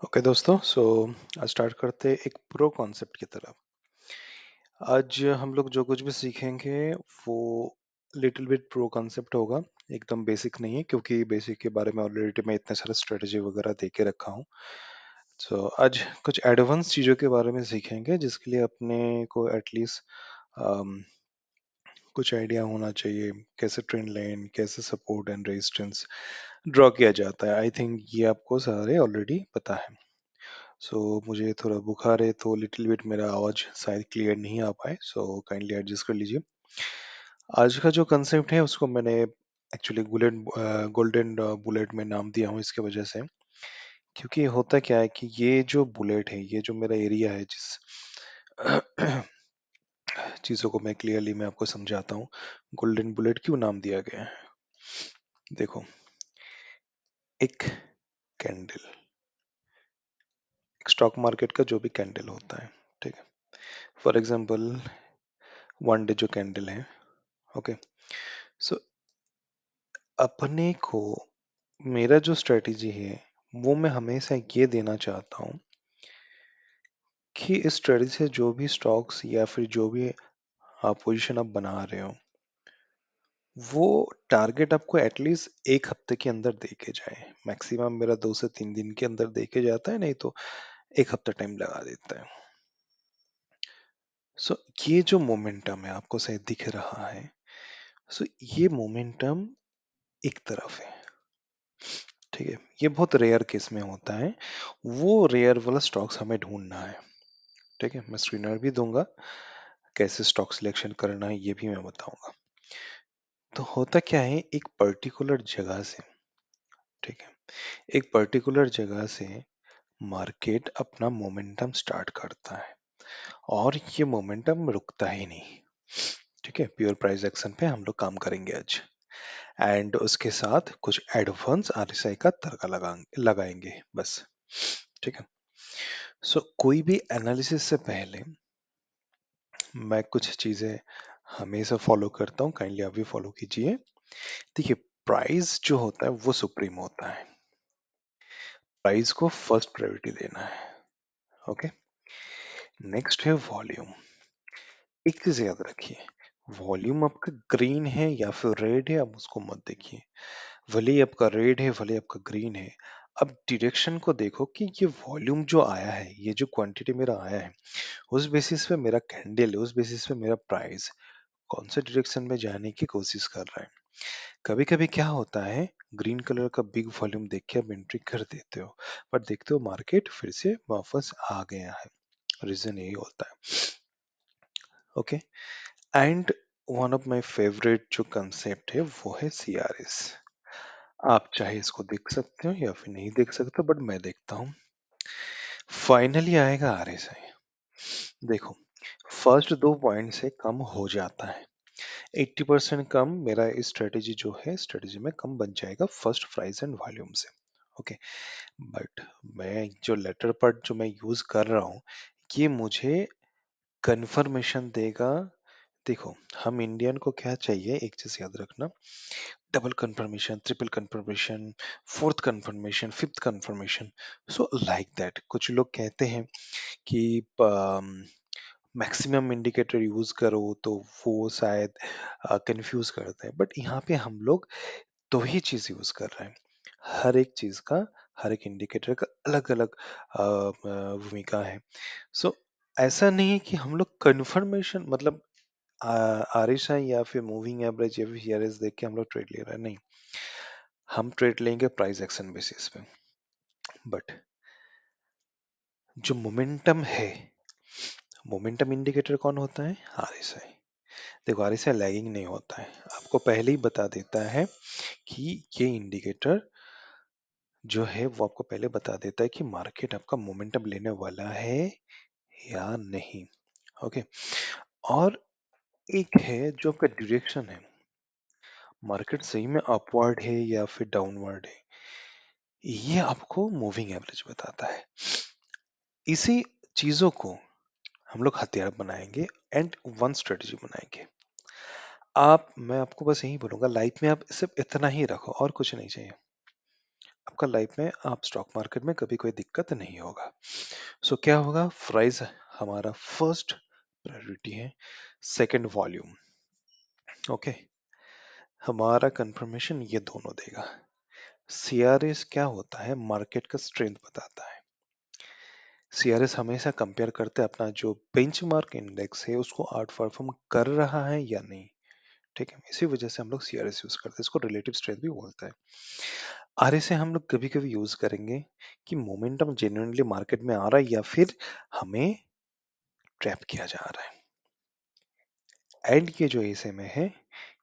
Okay दोस्तों, सो आज start करते हैं एक प्रो कॉन्सेप्ट की तरफ। आज हम लोग जो कुछ भी सीखेंगे वो लिटिल बिट प्रो कॉन्सेप्ट होगा। एकदम बेसिक नहीं है, क्योंकि बेसिक के बारे में ऑलरेडी मैं इतने सारे स्ट्रेटजी वगैरह दे के रखा हूँ। सो आज कुछ एडवांस चीज़ों के बारे में सीखेंगे, जिसके लिए अपने को एटलीस्ट कुछ आइडिया होना चाहिए। कैसे ट्रेंड लाइन, कैसे सपोर्ट एंड रेजिस्टेंस ड्रॉ किया जाता है। आई थिंक ये आपको सारे ऑलरेडी पता है। मुझे थोड़ा बुखार है, तो लिटिल बिट मेरा आवाज शायद क्लियर नहीं आ पाए, सो काइंडली एडजस्ट कर लीजिए। आज का जो कंसेप्ट है उसको मैंने एक्चुअली गोल्डन बुलेट में नाम दिया हूँ इसके वजह से, क्योंकि होता क्या है कि ये जो बुलेट है, ये जो मेरा एरिया है, जिस चीज़ों को मैं आपको समझाता हूँ। गोल्डन बुलेट क्यों नाम दिया गया है? देखो, एक कैंडल, एक स्टॉक मार्केट का जो भी कैंडल होता है, ठीक है। फॉर एग्जांपल, वन डे जो कैंडल है, ओके। सो अपने को, मेरा जो स्ट्रेटेजी है वो मैं हमेशा ये देना चाहता हूँ कि इस स्ट्रेटेजी से जो भी स्टॉक्स या फिर जो भी आप पोजीशन आप बना रहे हो, वो टारगेट आपको एटलीस्ट एक हफ्ते के अंदर देके जाए। मैक्सिमम मेरा 2 से 3 दिन के अंदर देके जाता है, नहीं तो एक हफ्ता टाइम लगा देता है। सो ये जो मोमेंटम है आपको शायद दिख रहा है, सो ये मोमेंटम एक तरफ है, ठीक है। ये बहुत रेयर केस में होता है। वो रेयर वाला स्टॉक्स हमें ढूंढना है, ठीक है। मैं स्क्रीनर भी दूंगा, कैसे स्टॉक सिलेक्शन करना है ये भी मैं बताऊंगा। तो होता क्या है, एक पर्टिकुलर जगह से, ठीक है, एक पर्टिकुलर जगह से मार्केट अपना मोमेंटम स्टार्ट करता है, और ये मोमेंटम रुकता ही नहीं, ठीक है। प्योर प्राइस एक्शन पे हम लोग काम करेंगे आज, एंड उसके साथ कुछ एडवांस आरएसआई का तड़का लगाएंगे बस, ठीक है। कोई भी एनालिसिस से पहले मैं कुछ चीजें हमेशा फॉलो करता हूँ, काइंडली आप भी फॉलो कीजिए। देखिए, प्राइस जो होता है वो सुप्रीम होता है। प्राइस को फर्स्ट प्रायोरिटी देना है, ओके। नेक्स्ट है वॉल्यूम। एक चीज याद रखिए, वॉल्यूम आपका ग्रीन है या फिर रेड है, आप उसको मत देखिए। भले ही आपका रेड है, भले ही आपका ग्रीन है, अब डायरेक्शन को देखो कि ये वॉल्यूम जो आया है, ये जो क्वांटिटी मेरा आया है, उस बेसिस पे मेरा कैंडल, उस बेसिस पे मेरा प्राइस कौन से डायरेक्शन में जाने की कोशिश कर रहा है। कभी कभी क्या होता है, ग्रीन कलर का बिग वॉल्यूम देख के आप एंट्री कर देते हो, पर देखते हो मार्केट फिर से वापस आ गया है। रीजन यही होता है, okay. And one of my favourite जो कंसेप्ट है वो है सीआरएस। आप चाहे इसको देख सकते हो या फिर नहीं देख सकते, बट मैं देखता हूँ। फाइनली आएगा आरएसआई। देखो, फर्स्ट 2 पॉइंट से कम हो जाता है, 80% कम मेरा स्ट्रेटेजी जो है, स्ट्रेटेजी में कम बन जाएगा फर्स्ट प्राइस एंड वॉल्यूम से, ओके। बट मैं जो लेटर पार्ट जो मैं यूज कर रहा हूँ, ये मुझे कंफर्मेशन देगा। देखो, हम इंडियन को क्या चाहिए, एक चीज याद रखना, double confirmation, triple confirmation, fourth confirmation, fifth confirmation. So like that कुछ लोग कहते हैं कि मैक्सिमम इंडिकेटर यूज करो, तो वो शायद कंफ्यूज करते हैं, बट यहाँ पे हम लोग दो ही चीज यूज कर रहे हैं। हर एक चीज का, हर एक इंडिकेटर का अलग अलग भूमिका है। सो ऐसा नहीं है कि हम लोग कंफर्मेशन मतलब आरएसआई या फिर मूविंग एवरेज या फिर सीआरएस देख के हम लोग ट्रेड ले रहे हैं, नहीं। हम ट्रेड लेंगे प्राइस एक्शन बेसिस पे। बट जो मोमेंटम है, मोमेंटम इंडिकेटर कौन होता है? आरएसआई। देखो, आरएसआई लैगिंग नहीं होता है, आपको पहले ही बता देता है कि ये इंडिकेटर जो है वो आपको पहले बता देता है कि मार्केट आपका मोमेंटम लेने वाला है या नहीं, ओके। और एक है जो आपका डायरेक्शन है, मार्केट सही में अपवर्ड है या फिर डाउनवर्ड है, ये आपको मूविंग एवरेज बताता है। इसी चीजों को हम लोग हथियार बनाएंगे एंड वन स्ट्रेटजी बनाएंगे। मैं आपको बस यही बोलूंगा, लाइफ में आप सिर्फ इतना ही रखो और कुछ नहीं चाहिए। आपका लाइफ में आप स्टॉक मार्केट में कभी कोई दिक्कत नहीं होगा। सो क्या होगा, प्राइस हमारा फर्स्ट प्रायोरिटी है, सेकंड वॉल्यूम। ओके, हमारा कंफर्मेशन ये दोनों देगा। सीआरएस क्या होता है, मार्केट का स्ट्रेंथ बताता है। सीआरएस हमेशा कंपेयर करते हैं अपना जो बेंचमार्क इंडेक्स है उसको आउट परफॉर्म कर रहा है या नहीं। ठीक है, इसी वजह से हम लोग सीआरएस यूज करते हैं, इसको रिलेटिव स्ट्रेंथ भी बोलते हैं। आरएसए हम लोग कभी कभी यूज करेंगे कि मोमेंटम जेन्युइनली मार्केट में आ रहा है या फिर हमें ट्रैप किया जा रहा है। एंड ये जो एसए में है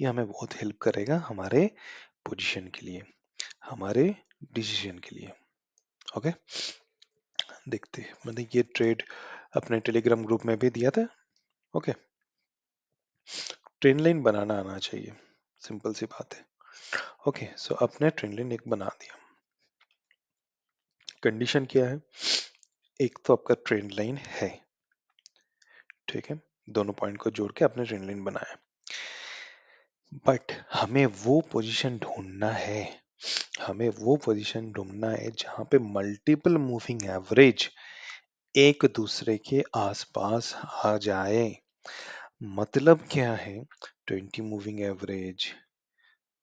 ये हमें बहुत हेल्प करेगा हमारे पोजीशन के लिए, हमारे डिसीजन के लिए। ओके, देखते हैं, मैंने ये ट्रेड अपने टेलीग्राम ग्रुप में भी दिया था। ओके, ट्रेंड लाइन बनाना आना चाहिए, सिंपल सी बात है। ओके, सो अपने ट्रेंड लाइन एक बना दिया। कंडीशन क्या है, एक तो आपका ट्रेंड लाइन है, ठीक है, दोनों पॉइंट को जोड़ के आपने ट्रेंड लाइन बनाया, बट हमें वो पोजीशन ढूंढना है, हमें वो पोजीशन ढूंढना है जहां पे मल्टीपल मूविंग एवरेज एक दूसरे के आसपास आ जाए। मतलब क्या है, 20 moving average,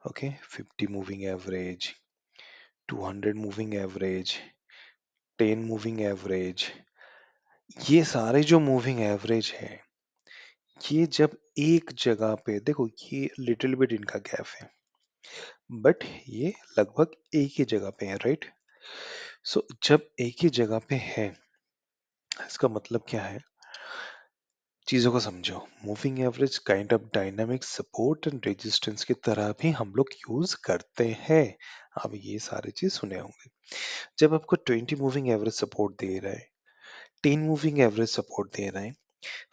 okay, 50 moving average, 200 moving average, 10 moving average, ये सारे जो मूविंग एवरेज है ये जब एक जगह पे देखो, ये लिटिल बिट इनका गैप है बट ये लगभग एक ही जगह पे है, राइट। सो जब एक ही जगह पे है इसका मतलब क्या है, चीजों को समझो। Moving average kind of dynamic support and resistance की तरह भी हम लोग यूज करते हैं। आप ये सारी चीज सुने होंगे। जब आपको 20 मूविंग एवरेज सपोर्ट दे रहा है, 10 मूविंग एवरेज सपोर्ट दे रहा है,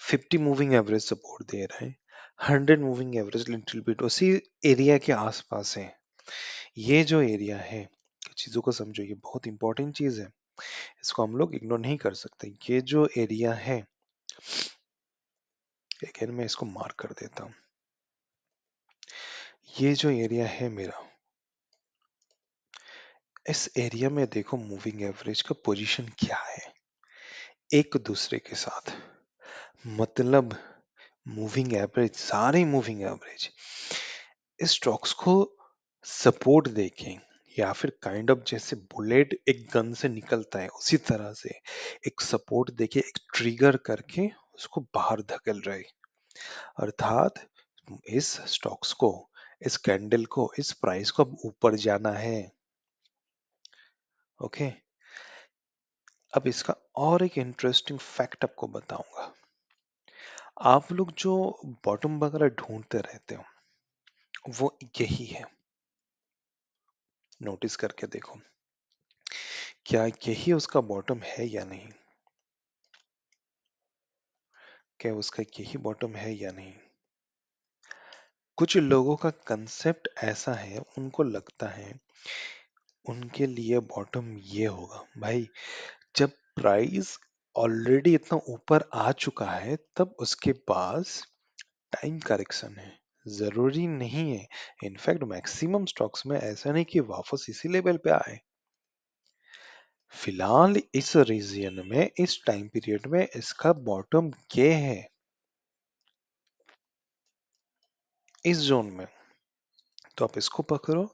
50 मूविंग एवरेज सपोर्ट दे रहा है, 100 मूविंग एवरेज लिटिल बिट उसी एरिया के आसपास है, ये जो एरिया है, चीजों को समझो, ये बहुत इंपॉर्टेंट चीज है, इसको हम लोग इग्नोर नहीं कर सकते। ये जो एरिया है, अगेन मैं इसको मार्क कर देता हूं, ये जो एरिया है मेरा, इस एरिया में देखो मूविंग एवरेज का पोजीशन क्या है एक दूसरे के साथ। मतलब मूविंग एवरेज, सारे मूविंग एवरेज इस स्टॉक्स को सपोर्ट देखें, या फिर काइंड ऑफ जैसे बुलेट एक गन से निकलता है उसी तरह से एक सपोर्ट देके एक ट्रिगर करके उसको बाहर धकेल रहे। अर्थात इस स्टॉक्स को, इस कैंडल को, इस प्राइस को अब ऊपर जाना है। ओके, अब इसका और एक इंटरेस्टिंग फैक्ट आपको बताऊंगा। आप लोग जो बॉटम वगैरह ढूंढते रहते हो वो यही है, नोटिस करके देखो क्या यही उसका बॉटम है या नहीं, क्या उसका यही बॉटम है या नहीं। कुछ लोगों का कंसेप्ट ऐसा है, उनको लगता है उनके लिए बॉटम ये होगा। भाई जब प्राइस ऑलरेडी इतना ऊपर आ चुका है तब उसके पास टाइम करेक्शन है, जरूरी नहीं है। इनफैक्ट मैक्सिमम स्टॉक्स में ऐसा नहीं कि वापस इसी लेवल पे आए। फिलहाल इस रीजन में, इस टाइम पीरियड में इसका बॉटम ये है, इस जोन में। तो आप इसको पकड़ो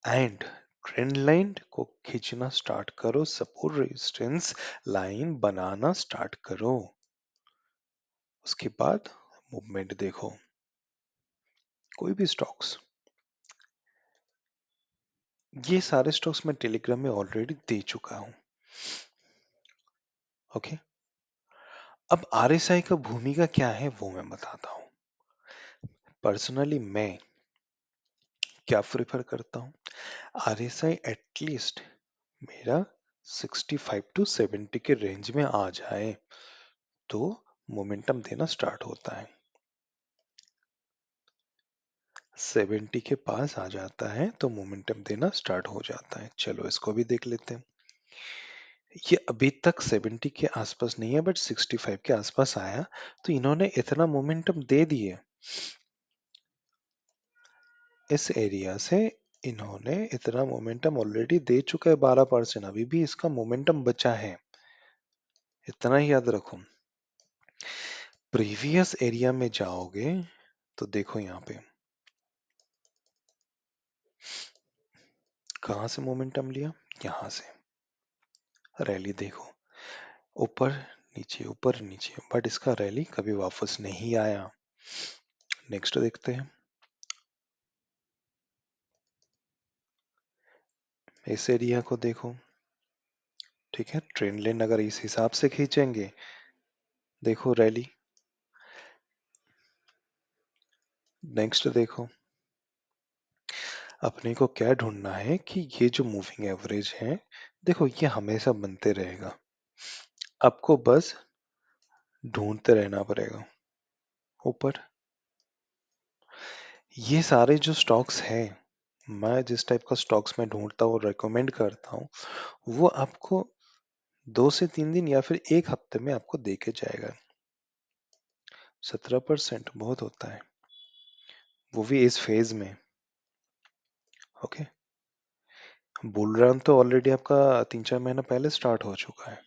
एंड ट्रेंड लाइन को खींचना स्टार्ट करो, सपोर्ट रेजिस्टेंस लाइन बनाना स्टार्ट करो। उसके बाद मूवमेंट देखो, कोई भी स्टॉक्स, ये सारे स्टॉक्स मैं टेलीग्राम में ऑलरेडी दे चुका हूं। ओके, अब आरएसआई का भूमिका क्या है वो मैं बताता हूं। पर्सनली मैं क्या प्रेफर करता हूं, आरएसआई एटलीस्ट मेरा 65 टू 70 के रेंज में आ जाए तो मोमेंटम देना स्टार्ट होता है। 70 के पास आ जाता है तो मोमेंटम देना स्टार्ट हो जाता है। चलो इसको भी देख लेते हैं। ये अभी तक 70 के आसपास नहीं है बट 65 के आसपास आया, तो इन्होंने इतना मोमेंटम दे दिए, इस एरिया से इन्होंने इतना मोमेंटम ऑलरेडी दे चुका है 12%, अभी भी इसका मोमेंटम बचा है, इतना ही याद रखो। प्रीवियस एरिया में जाओगे तो देखो यहाँ पे कहां से मोमेंटम लिया, यहां से रैली देखो, ऊपर नीचे, बट इसका रैली कभी वापस नहीं आया। नेक्स्ट देखते हैं, इस एरिया को देखो, ठीक है, ट्रेंड लाइन अगर इस हिसाब से खींचेंगे, देखो रैली। नेक्स्ट देखो, अपने को क्या ढूंढना है कि ये जो मूविंग एवरेज है, देखो ये हमेशा बनते रहेगा, आपको बस ढूंढते रहना पड़ेगा ऊपर। ये सारे जो स्टॉक्स हैं, मैं जिस टाइप का स्टॉक्स में ढूंढता हूँ, रेकमेंड करता हूँ, वो आपको 2 से 3 दिन या फिर एक हफ्ते में आपको देके जाएगा। 17% बहुत होता है, वो भी इस फेज में। ओके, बुल रन तो ऑलरेडी आपका 3-4 महीना पहले स्टार्ट हो चुका है।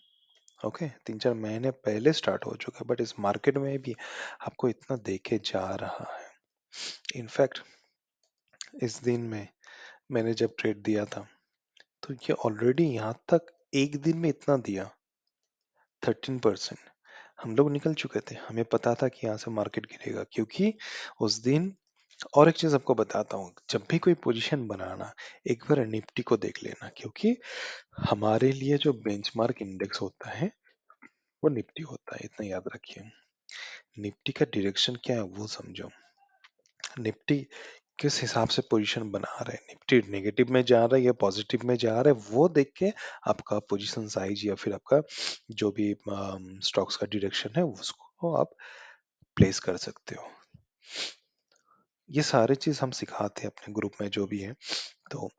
ओके, 3-4 महीने पहले स्टार्ट हो चुका है, बट इस मार्केट में भी आपको इतना देके जा रहा है। इनफैक्ट इस दिन में मैंने जब ट्रेड दिया था, तो ये ऑलरेडी यहाँ तक एक दिन में इतना दिया, 13%। हम लोग निकल चुके थे, हमें पता था कि यहाँ से मार्केट गिरेगा, क्योंकि उस दिन। और एक चीज आपको बताता हूँ, जब भी कोई पोजीशन बनाना, एक बार निफ्टी को देख लेना, क्योंकि हमारे लिए जो बेंचमार्क इंडेक्स होता है वो निफ्टी होता है, इतना याद रखिए। निफ्टी का डायरेक्शन क्या है वो समझो, निफ्टी किस हिसाब से पोजीशन बना रहा है, निफ्टी नेगेटिव में जा रहा है या पॉजिटिव में जा रहा है, वो देख के आपका पोजीशन साइज या फिर आपका जो भी स्टॉक्स का डायरेक्शन है उसको आप प्लेस कर सकते हो। ये सारे चीज हम सिखाते हैं अपने ग्रुप में जो भी है, तो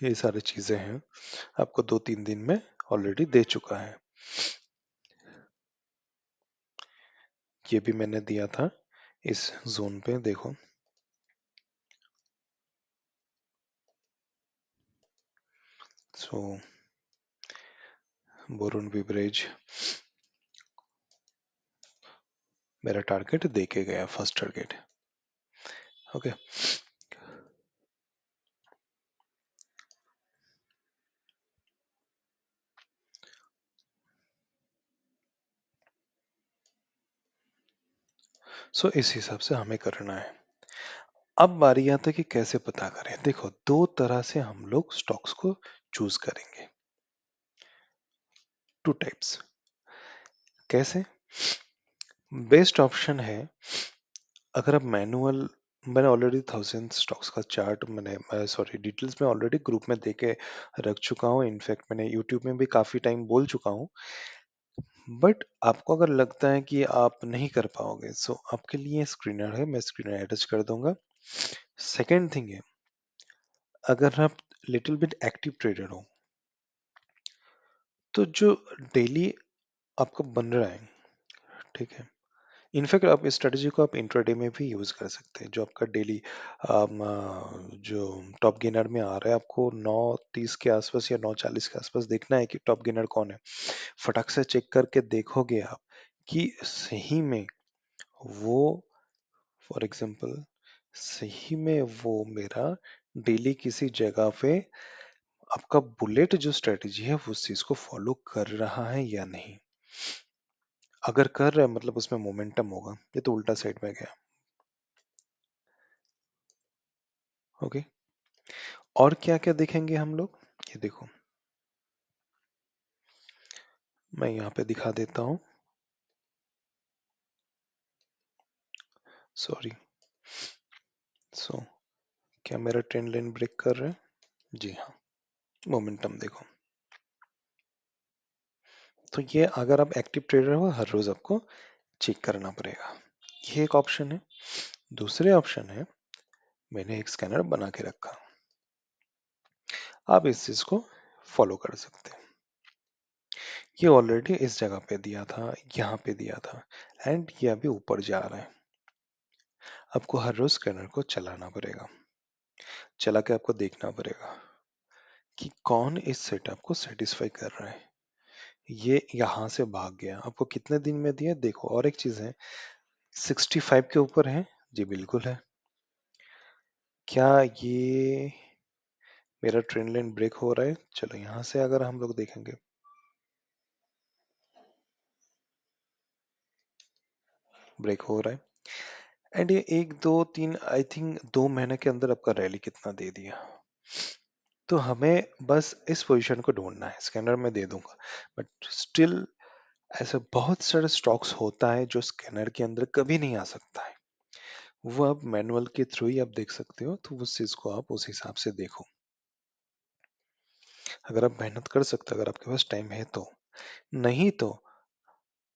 ये सारी चीजें हैं, आपको 2-3 दिन में ऑलरेडी दे चुका है। ये भी मैंने दिया था इस जोन पे, देखो सो बोरोन बिवरेज मेरा टारगेट देके गया, फर्स्ट टारगेट। ओके, सो इस हिसाब से हमें करना है। अब बारी आता है कि कैसे पता करें। देखो, दो तरह से हम लोग स्टॉक्स को चूज करेंगे, टू टाइप्स। कैसे? बेस्ट ऑप्शन है, अगर आप मैनुअल, मैंने ऑलरेडी 1000 स्टॉक्स का चार्ट, मैंने सॉरी डिटेल्स में ऑलरेडी ग्रुप में देके रख चुका हूँ, इनफैक्ट मैंने यूट्यूब में भी काफी टाइम बोल चुका हूँ। बट आपको अगर लगता है कि आप नहीं कर पाओगे, सो आपके लिए स्क्रीनर है, मैं स्क्रीनर अटैच कर दूंगा। सेकेंड थिंग है, अगर आप लिटिल बिट एक्टिव ट्रेडर हो, तो जो डेली आपका बन रहा है, ठीक है, इनफैक्ट आप इस स्ट्रेटजी को आप इंट्राडे में भी यूज कर सकते हैं। जो आपका डेली जो टॉप गेनर में आ रहा है, आपको 9:30 के आसपास या 9:40 के आसपास देखना है कि टॉप गेनर कौन है। फटाक से चेक करके देखोगे आप कि सही में वो, फॉर एग्जांपल, सही में वो मेरा डेली किसी जगह पे आपका बुलेट जो स्ट्रेटजी है उस चीज को फॉलो कर रहा है या नहीं। अगर कर रहा है मतलब उसमें मोमेंटम होगा, ये तो उल्टा साइड में गया। ओके, और क्या क्या देखेंगे हम लोग, ये देखो मैं यहाँ पे दिखा देता हूँ, सॉरी। सो क्या मेरा ट्रेंड लाइन ब्रेक कर रहा है? जी हाँ। मोमेंटम देखो, तो ये अगर आप एक्टिव ट्रेडर हो, हर रोज आपको चेक करना पड़ेगा। ये एक ऑप्शन है। दूसरे ऑप्शन है, मैंने एक स्कैनर बना के रखा, आप इस चीज को फॉलो कर सकते हैं। ये ऑलरेडी इस जगह पे दिया था, यहाँ पे दिया था, एंड ये अभी ऊपर जा रहा है। आपको हर रोज स्कैनर को चलाना पड़ेगा, चला के आपको देखना पड़ेगा कि कौन इस सेटअप को सेटिस्फाई कर रहा है। ये यहाँ से भाग गया, आपको कितने दिन में दिया देखो। और एक चीज है, 65 के ऊपर है, जी बिल्कुल है। क्या ये मेरा ट्रेंड लाइन ब्रेक हो रहा है? चलो यहाँ से अगर हम लोग देखेंगे, ब्रेक हो रहा है। एंड ये 1 2 3 आई थिंक 2 महीने के अंदर आपका रैली कितना दे दिया। तो हमें बस इस पोजीशन को ढूंढना है, स्कैनर में दे दूंगा, बट स्टिल ऐसे बहुत सारे स्टॉक्स होता है जो स्कैनर के अंदर कभी नहीं आ सकता है। वो आप मैनुअल के थ्रू ही आप देख सकते हो, तो उस चीज को आप उस हिसाब से देखो। अगर आप मेहनत कर सकते हो, अगर आपके पास टाइम है तो। नहीं तो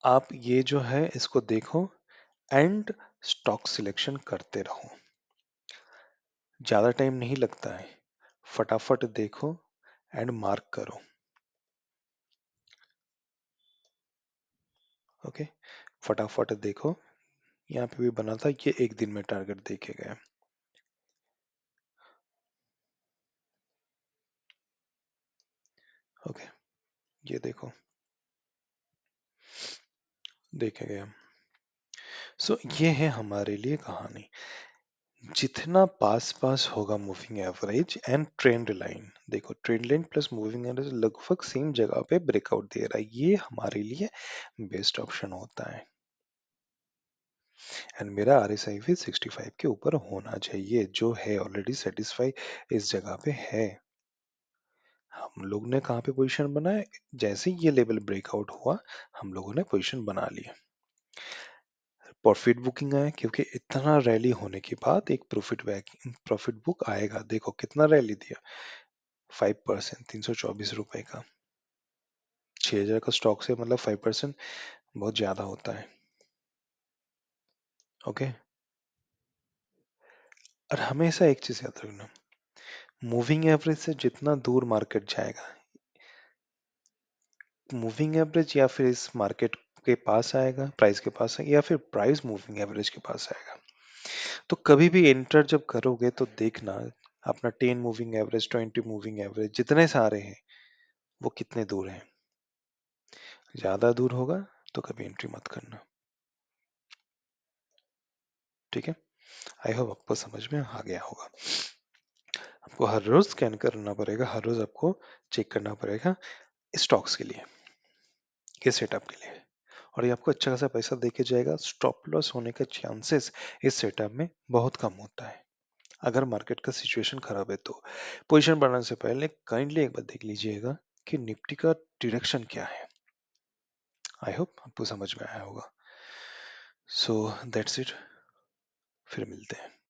आप ये जो है इसको देखो एंड स्टॉक सिलेक्शन करते रहो। ज्यादा टाइम नहीं लगता है, फटाफट देखो एंड मार्क करो। ओके, फटाफट देखो। यहाँ पे भी बना था, ये 1 दिन में टारगेट देखे गए। ओके, ये देखो, देखे गए। सो ये है हमारे लिए कहानी। जितना पास पास होगा moving average and trend line, देखो trend line plus moving average लगभग सेम जगह पे ब्रेकआउट दे रहा है, ये हमारे लिए बेस्ट ऑप्शन होता है। एंड मेरा RSI भी 65 के ऊपर होना चाहिए, जो है ऑलरेडी सेटिस्फाई इस जगह पे है। हम लोग ने कहाँ पे पोजीशन बनाया, जैसे ही ये लेवल ब्रेकआउट हुआ हम लोगों ने पोजीशन बना ली। प्रॉफिट बुकिंग आया, क्योंकि इतना रैली होने के बाद एक प्रॉफिट बुक आएगा। देखो कितना रैली दिया, 5%, 324 रुपए का। 6000 का स्टॉक से मतलब 5% बहुत ज्यादा होता है। ओके, और हमेशा एक चीज याद रखना, मूविंग एवरेज से जितना दूर मार्केट जाएगा, मूविंग एवरेज या फिर इस मार्केट के पास आएगा, प्राइस के पास आएगा, या फिर प्राइस मूविंग एवरेज के पास आएगा। तो कभी भी एंटर जब करोगे तो देखना अपना 10 मूविंग एवरेज, 20 मूविंग एवरेज जितने सारे हैं वो कितने दूर हैं। ज्यादा दूर होगा तो कभी एंट्री मत करना। ठीक है, आई होप आपको समझ में आ गया होगा। आपको हर रोज स्कैन करना पड़ेगा, हर रोज आपको चेक करना पड़ेगा स्टॉक्स के लिए, के सेटअप के लिए, और ये आपको अच्छा खासा पैसा देके जाएगा। स्टॉप लॉस होने का चांसेस इस सेटअप में बहुत कम होता है। अगर मार्केट का सिचुएशन खराब है तो पोजीशन बनाने से पहले काइंडली एक बार देख लीजिएगा कि निफ्टी का डायरेक्शन क्या है। आई होप आपको समझ में आया होगा। सो दैट्स इट, फिर मिलते हैं।